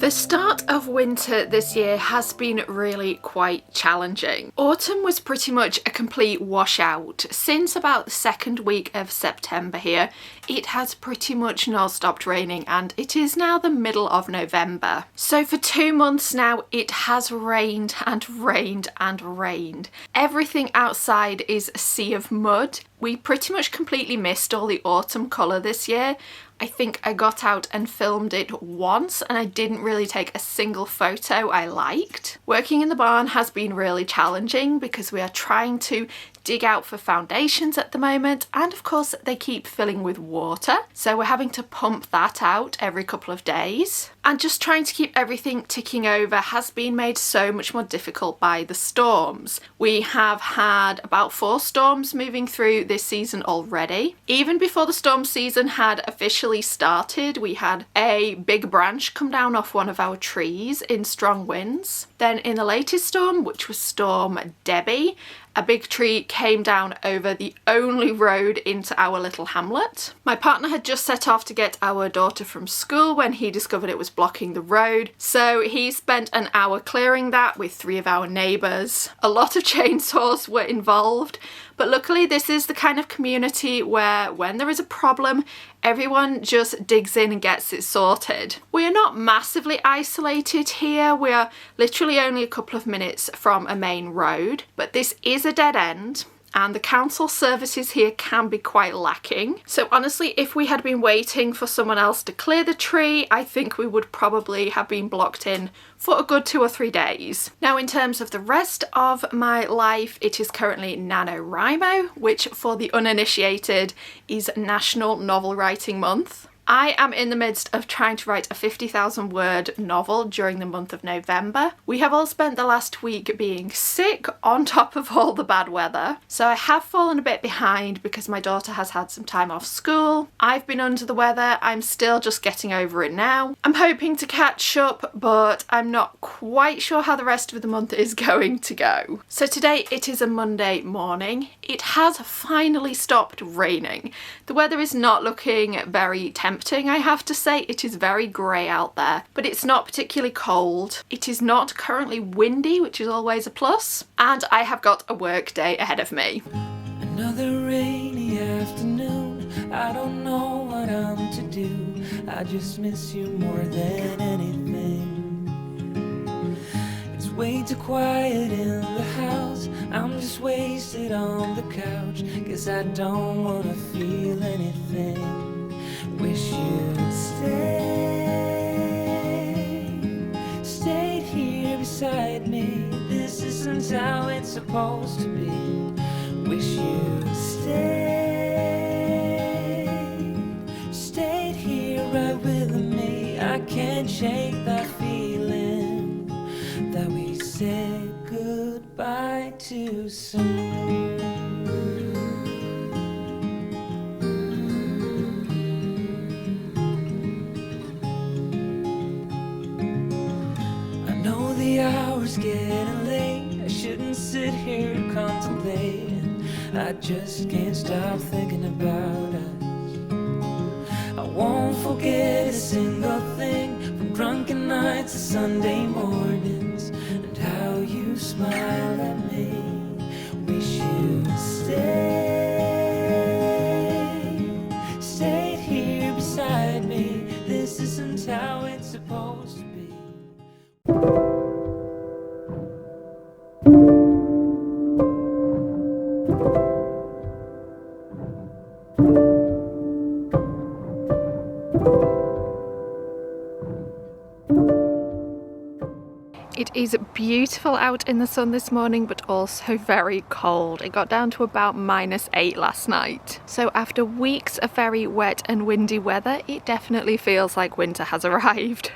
The start of winter this year has been really quite challenging. Autumn was pretty much a complete washout. Since about the second week of September here, it has pretty much not stopped raining, and it is now the middle of November. So for 2 months now, it has rained and rained and rained. Everything outside is a sea of mud. We pretty much completely missed all the autumn colour this year. I think I got out and filmed it once and I didn't really take a single photo I liked. Working in the barn has been really challenging because we are trying to dig out for foundations at the moment, and of course they keep filling with water, so we're having to pump that out every couple of days. And just trying to keep everything ticking over has been made so much more difficult by the storms. We have had about 4 storms moving through this season already. Even before the storm season had officially started, we had a big branch come down off one of our trees in strong winds. Then in the latest storm, which was Storm Debbie, a big tree came down over the only road into our little hamlet. My partner had just set off to get our daughter from school when he discovered it was blocking the road, so he spent an hour clearing that with 3 of our neighbours. A lot of chainsaws were involved, but luckily this is the kind of community where when there is a problem, everyone just digs in and gets it sorted. We are not massively isolated here. We are literally only a couple of minutes from a main road, but this is a dead end and the council services here can be quite lacking. So honestly, if we had been waiting for someone else to clear the tree, I think we would probably have been blocked in for a good 2 or 3 days. Now in terms of the rest of my life, it is currently NaNoWriMo, which for the uninitiated is National Novel Writing Month. I am in the midst of trying to write a 50,000 word novel during the month of November. We have all spent the last week being sick on top of all the bad weather. So I have fallen a bit behind because my daughter has had some time off school. I've been under the weather. I'm still just getting over it now. I'm hoping to catch up, but I'm not quite sure how the rest of the month is going to go. So today it is a Monday morning. It has finally stopped raining. The weather is not looking very tempting, I have to say. It is very grey out there, but it's not particularly cold. It is not currently windy, which is always a plus, and I have got a work day ahead of me. Another rainy afternoon, I don't know what I'm to do. I just miss you more than anything. It's way too quiet in the house. I'm just wasted on the couch, 'cause I don't wanna feel anything. Wish you'd stayed here beside me. This isn't how it's supposed to be. Wish you'd stayed here right with me. I can't shake that feeling that we said goodbye too soon. The hour's getting late. I shouldn't sit here contemplating. I just can't stop thinking about us. I won't forget a single thing, from drunken nights to Sunday mornings, and how you smile at me. Wish you'd stayed here beside me. This isn't how it's supposed to be. It is beautiful out in the sun this morning, but also very cold. It got down to about -8 last night. So after weeks of very wet and windy weather, it definitely feels like winter has arrived.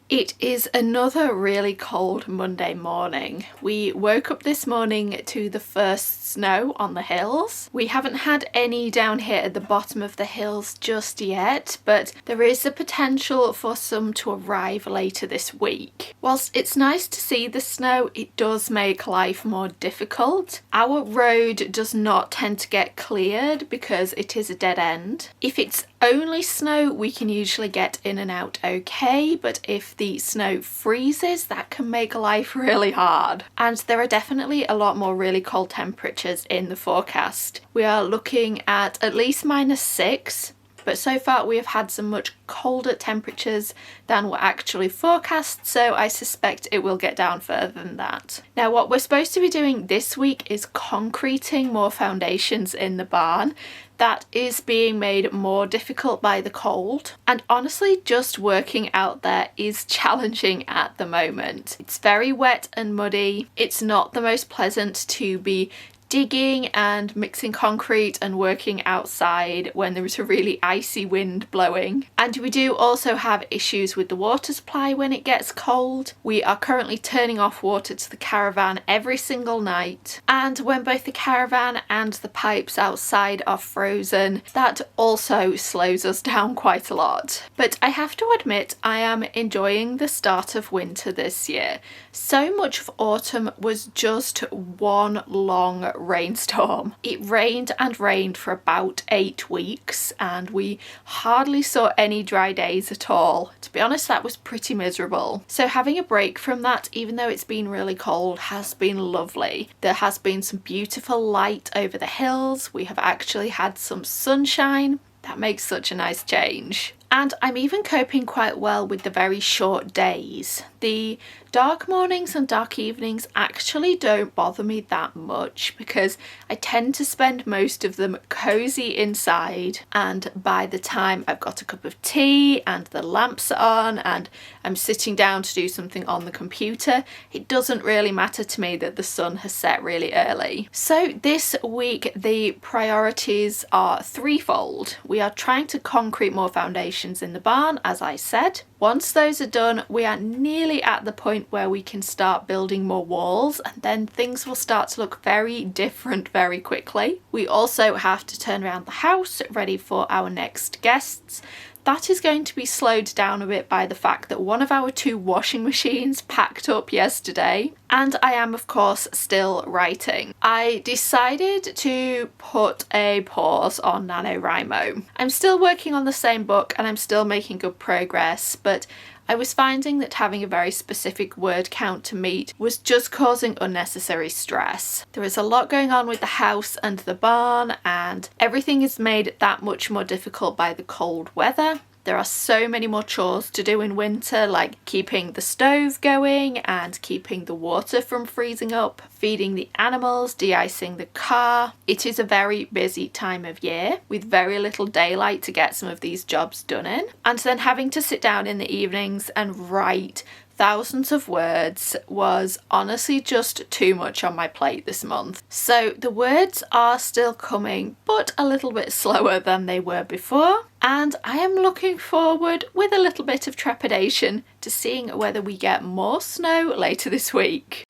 It is another really cold Monday morning. We woke up this morning to the first snow on the hills. We haven't had any down here at the bottom of the hills just yet, but there is the potential for some to arrive later this week. Whilst it's nice to see the snow, it does make life more difficult. Our road does not tend to get cleared because it is a dead end. If it's only snow, we can usually get in and out okay, but if the snow freezes, that can make life really hard. And there are definitely a lot more really cold temperatures in the forecast. We are looking at least -6. But so far we have had some much colder temperatures than were actually forecast, so I suspect it will get down further than that. Now what we're supposed to be doing this week is concreting more foundations in the barn. That is being made more difficult by the cold, and honestly just working out there is challenging at the moment. It's very wet and muddy. It's not the most pleasant to be digging and mixing concrete and working outside when there is a really icy wind blowing. And we do also have issues with the water supply when it gets cold. We are currently turning off water to the caravan every single night, and when both the caravan and the pipes outside are frozen, that also slows us down quite a lot. But I have to admit, I am enjoying the start of winter this year. So much of autumn was just one long rainstorm. It rained and rained for about 8 weeks, and we hardly saw any dry days at all. To be honest, that was pretty miserable. So having a break from that, even though it's been really cold, has been lovely. There has been some beautiful light over the hills. We have actually had some sunshine. That makes such a nice change. And I'm even coping quite well with the very short days. The dark mornings and dark evenings actually don't bother me that much because I tend to spend most of them cozy inside, and by the time I've got a cup of tea and the lamps are on and I'm sitting down to do something on the computer, it doesn't really matter to me that the sun has set really early. So this week the priorities are threefold. We are trying to concrete more foundations in the barn, as I said. Once those are done, we are nearly at the point where we can start building more walls, and then things will start to look very different very quickly. We also have to turn around the house ready for our next guests. That is going to be slowed down a bit by the fact that one of our 2 washing machines packed up yesterday, and I am of course still writing. I decided to put a pause on NaNoWriMo. I'm still working on the same book and I'm still making good progress, but I was finding that having a very specific word count to meet was just causing unnecessary stress. There is a lot going on with the house and the barn, and everything is made that much more difficult by the cold weather. There are so many more chores to do in winter, like keeping the stove going and keeping the water from freezing up, feeding the animals, de-icing the car. It is a very busy time of year with very little daylight to get some of these jobs done in. And then having to sit down in the evenings and write thousands of words was honestly just too much on my plate this month. So the words are still coming, but a little bit slower than they were before. And I am looking forward with a little bit of trepidation to seeing whether we get more snow later this week.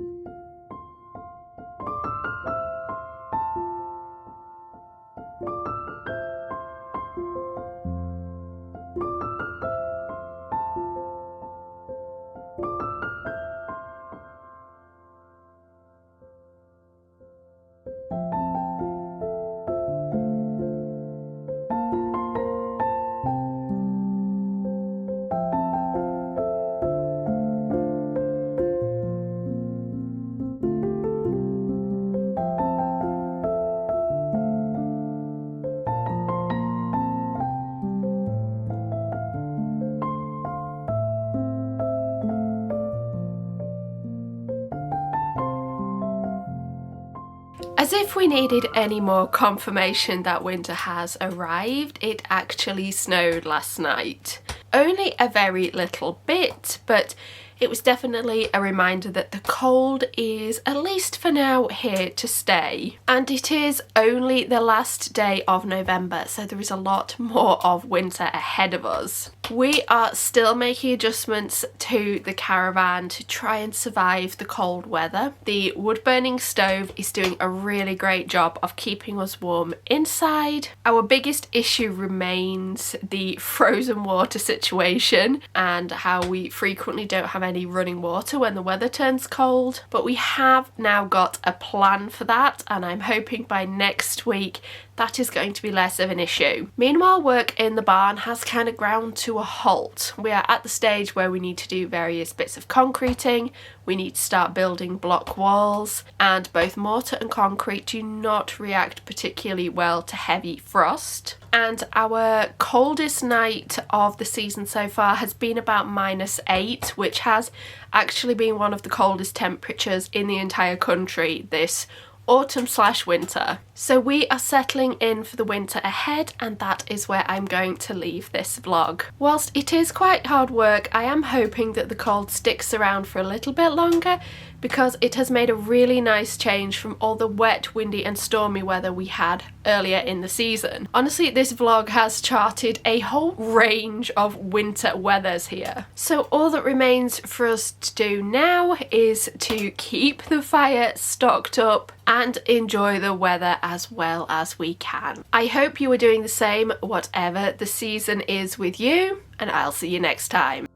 As if we needed any more confirmation that winter has arrived, it actually snowed last night. Only a very little bit, but it was definitely a reminder that the cold is, at least for now, here to stay. And it is only the last day of November, so there is a lot more of winter ahead of us. We are still making adjustments to the caravan to try and survive the cold weather. The wood burning stove is doing a really great job of keeping us warm inside. Our biggest issue remains the frozen water situation and how we frequently don't have any running water when the weather turns cold, but we have now got a plan for that, and I'm hoping by next week that is going to be less of an issue. Meanwhile, work in the barn has kind of ground to a halt. We are at the stage where we need to do various bits of concreting, we need to start building block walls, and both mortar and concrete do not react particularly well to heavy frost. And our coldest night of the season so far has been about -8, which has actually been one of the coldest temperatures in the entire country this autumn/winter. So we are settling in for the winter ahead, and that is where I'm going to leave this vlog. Whilst it is quite hard work, I am hoping that the cold sticks around for a little bit longer, because it has made a really nice change from all the wet, windy and stormy weather we had earlier in the season. Honestly, this vlog has charted a whole range of winter weathers here. So all that remains for us to do now is to keep the fire stocked up and enjoy the weather as well as we can. I hope you are doing the same, whatever the season is with you, and I'll see you next time.